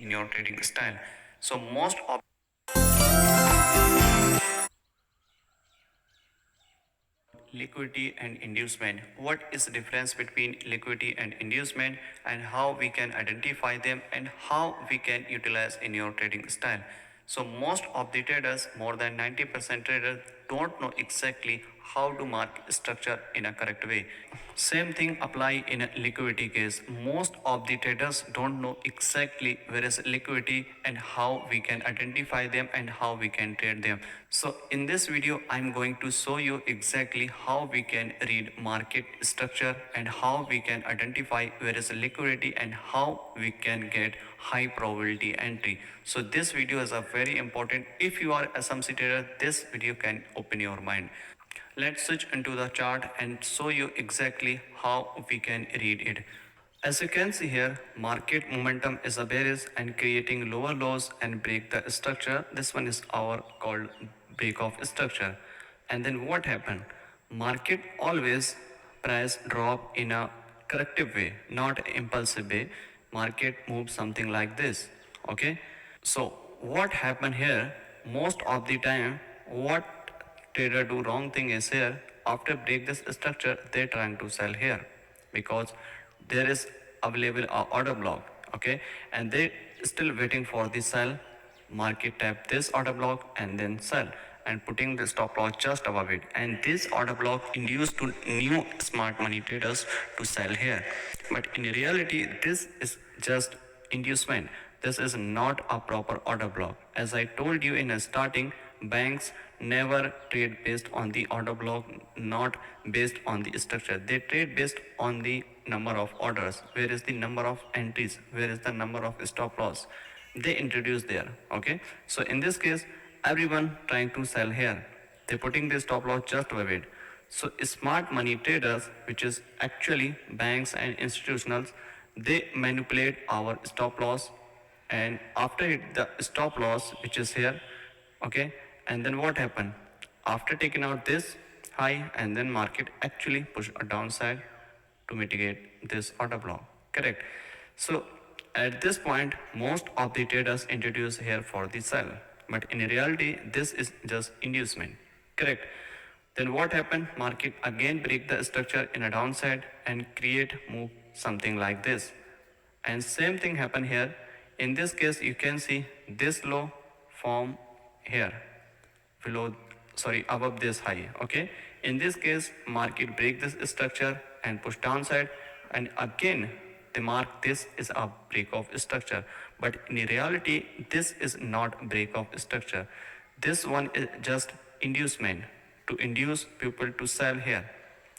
in your trading style. So most of liquidity and inducement. What is the difference between liquidity and inducement, and how we can identify them, and how we can utilize in your trading style? So most of the traders, more than 90% traders, don't know exactly how to mark structure in a correct way. Same thing apply in a liquidity case. Most of the traders don't know exactly where is liquidity and how we can identify them and how we can trade them. So in this video, I'm going to show you exactly how we can read market structure and how we can identify where is liquidity and how we can get high probability entry. So this video is a very important. If you are a SMC trader, this video can open your mind. Let's switch into the chart and show you exactly how we can read it. As you can see here, market momentum is a bearish and creating lower lows and break the structure. This one is our called break of structure. And then what happened? Market always price drop in a corrective way, not impulsive way. Market moves something like this. Okay. So what happened here? Most of the time, what trader do wrong thing is here, after break this structure they trying to sell here because there is available a order block. Okay, and they still waiting for the sell. Market tap this order block and then sell and putting the stop loss just above it, and this order block induced to new smart money traders to sell here. But in reality this is just inducement. This is not a proper order block. As I told you in the starting, banks never trade based on the order block, not based on the structure. They trade based on the number of orders. Where is the number of entries? Where is the number of stop loss? They introduce there. Okay. So in this case, everyone trying to sell here. They're putting the stop loss just above it. So smart money traders, which is actually banks and institutionals, they manipulate our stop loss, and after it the stop loss which is here. Okay, and then what happened? After taking out this high, and then market actually push a downside to mitigate this order block. Correct. So at this point, most of the traders introduce here for the sell, but in reality, this is just inducement. Correct. Then what happened? Market again break the structure in a downside and create move something like this. And same thing happen here. In this case, you can see this low form here below, sorry, above this high. Okay, in this case market break this structure and push downside, and again they mark this is a break of structure, but in reality this is not break of structure. This one is just inducement to induce people to sell here.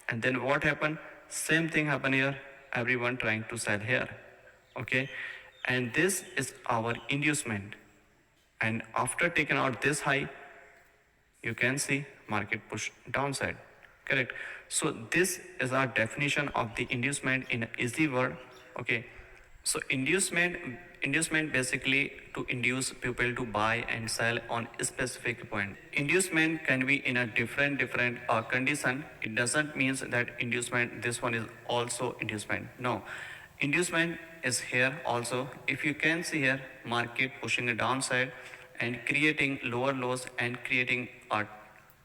And then what happened? Same thing happen here, everyone trying to sell here. Okay, and this is our inducement, and after taking out this high, you can see market push downside. Correct. So this is our definition of the inducement in easy word. Okay, so inducement basically to induce people to buy and sell on a specific point. Inducement can be in a different condition. It doesn't means that inducement this one is also inducement. No, inducement is here also. If you can see here, market pushing a downside and creating lower lows and creating a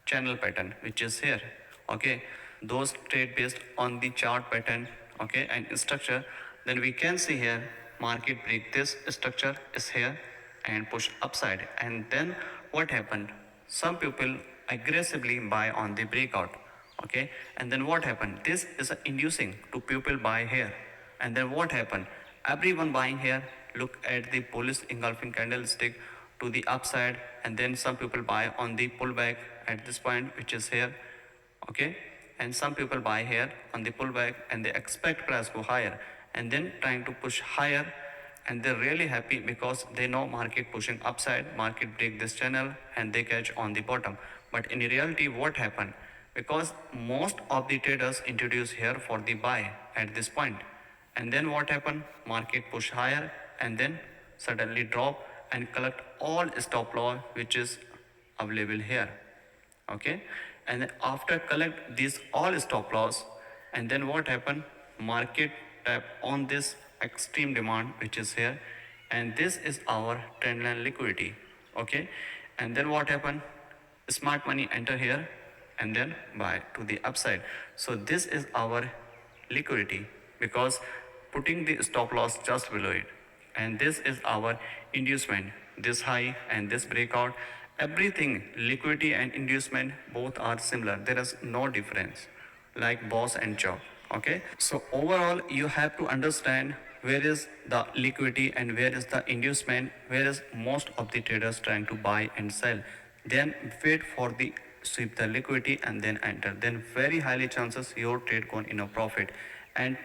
channel pattern which is here. Okay, those trade based on the chart pattern. Okay, and structure. Then we can see here market break this structure is here and push upside, and then what happened? Some people aggressively buy on the breakout. Okay, and then what happened? This is inducing to people buy here, and then what happened? Everyone buying here. Look at the bullish engulfing candlestick to the upside, and then some people buy on the pullback at this point which is here. Okay, and some people buy here on the pullback and they expect price go higher, and then trying to push higher, and they're really happy because they know market pushing upside, market break this channel and they catch on the bottom. But in reality what happened? Because most of the traders introduce here for the buy at this point, and then what happened? Market push higher and then suddenly drop and collect all stop loss which is available here. Okay, and then after collect these all stop loss, and then what happened? Market tap on this extreme demand which is here, and this is our trendline liquidity. Okay, and then what happened? Smart money enter here and then buy to the upside. So this is our liquidity because putting the stop loss just below it, and this is our inducement, this high and this breakout. Everything, liquidity and inducement, both are similar, there is no difference, like boss and job. Okay, so overall you have to understand where is the liquidity and where is the inducement, where is most of the traders trying to buy and sell. Then wait for the sweep the liquidity and then enter, then very highly chances your trade gone in a profit. And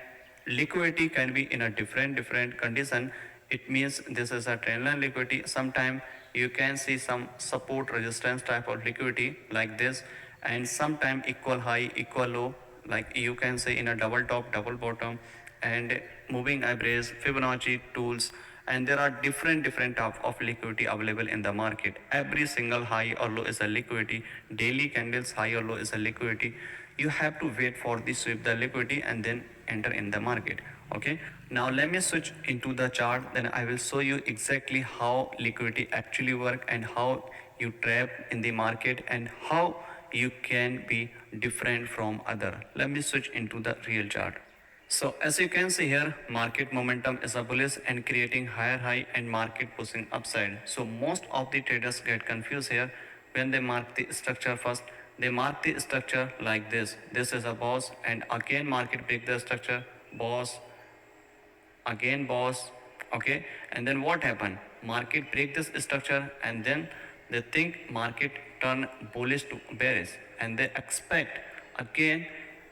liquidity can be in a different condition. It means this is a trendline liquidity. Sometime you can see some support resistance type of liquidity like this, and sometime equal high equal low, like you can say in a double top double bottom, and moving average, Fibonacci tools. And there are different type of liquidity available in the market. Every single high or low is a liquidity, daily candles high or low is a liquidity. You have to wait for the sweep the liquidity and then enter in the market. Okay, now let me switch into the chart, then I will show you exactly how liquidity actually work and how you trap in the market and how you can be different from other. Let me switch into the real chart. So as you can see here, market momentum is a bullish and creating higher high and market pushing upside. So most of the traders get confused here when they mark the structure first. They mark the structure like this. This is a boss, and again market break the structure, boss, again boss. Okay, and then what happened? Market break this structure and then they think market turn bullish to bearish, and they expect again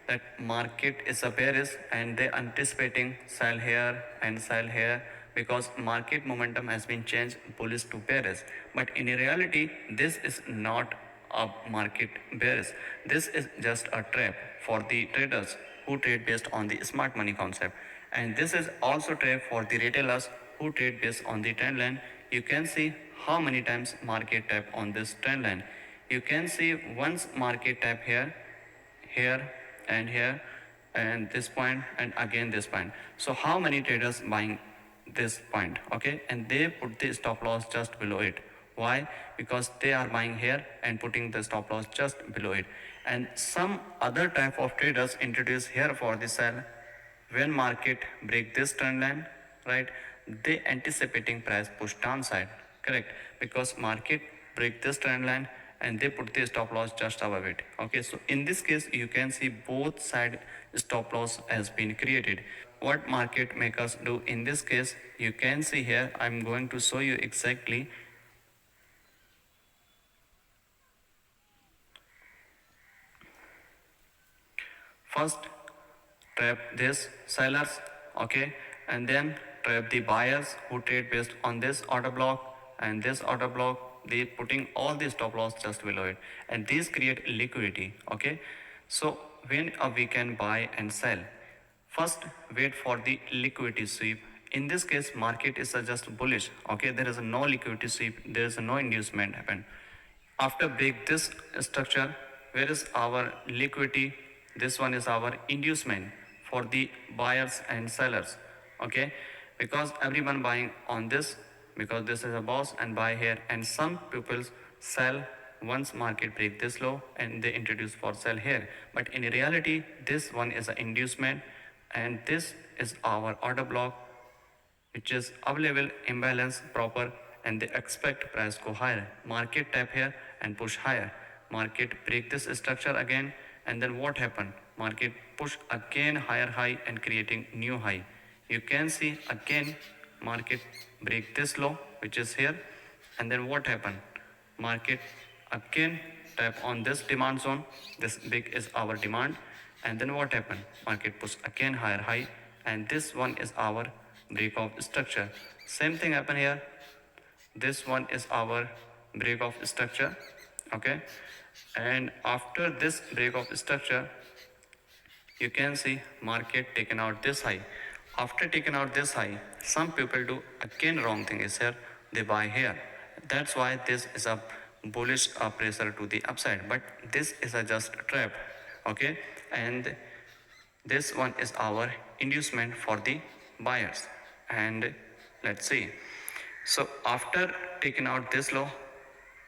that market is a bearish, and they anticipating sell here and sell here because market momentum has been changed bullish to bearish. But in reality this is not a market bearish. This is just a trap for the traders who trade based on the smart money concept, and this is also trap for the retailers who trade based on the trend line. You can see how many times market tap on this trend line. You can see once market tap here, here and here, and this point, and again this point. So how many traders buying this point? Okay, and they put the stop loss just below it. Why? Because they are buying here and putting the stop loss just below it. And some other type of traders introduce here for the sell. When market break this trend line, right, they anticipating price push downside, correct, because market break this trend line and they put the stop loss just above it. Okay, so in this case you can see both side stop loss has been created. What market makers do in this case, you can see here, I'm going to show you exactly. First trap this sellers, okay, and then trap the buyers who trade based on this order block and this order block. They putting all the stop loss just below it, and these create liquidity. Okay, so when we can buy and sell, first wait for the liquidity sweep. In this case market is just bullish. Okay, there is no liquidity sweep, there is no inducement happen. After break this structure, where is our liquidity? This one is our inducement for the buyers and sellers. Okay, because everyone buying on this, because this is a boss and buy here, and some people sell once market break this low and they introduce for sell here. But in reality this one is an inducement, and this is our order block which is available imbalance proper, and they expect price go higher. Market tap here and push higher. Market break this structure again, and then what happened? Market push again higher high and creating new high. You can see again market break this low which is here, and then what happened? Market again tap on this demand zone. This big is our demand, and then what happened? Market push again higher high, and this one is our break of structure. Same thing happen here. This one is our break of structure. Okay, and after this break of structure you can see market taken out this high. After taking out this high, some people do again wrong thing is here, they buy here. That's why this is a bullish pressure to the upside, but this is a just trap. Okay, and this one is our inducement for the buyers. And let's see, So after taking out this low,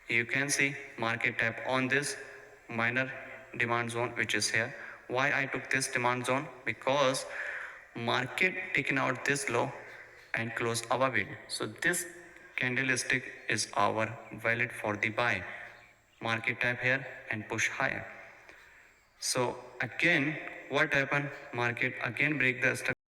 you can see market tap on this minor demand zone which is here. Why I took this demand zone? Because market taken out this low and close above it. So this candlestick is our valid for the buy. Market tap here and push higher. So again, what happened? Market again break the structure.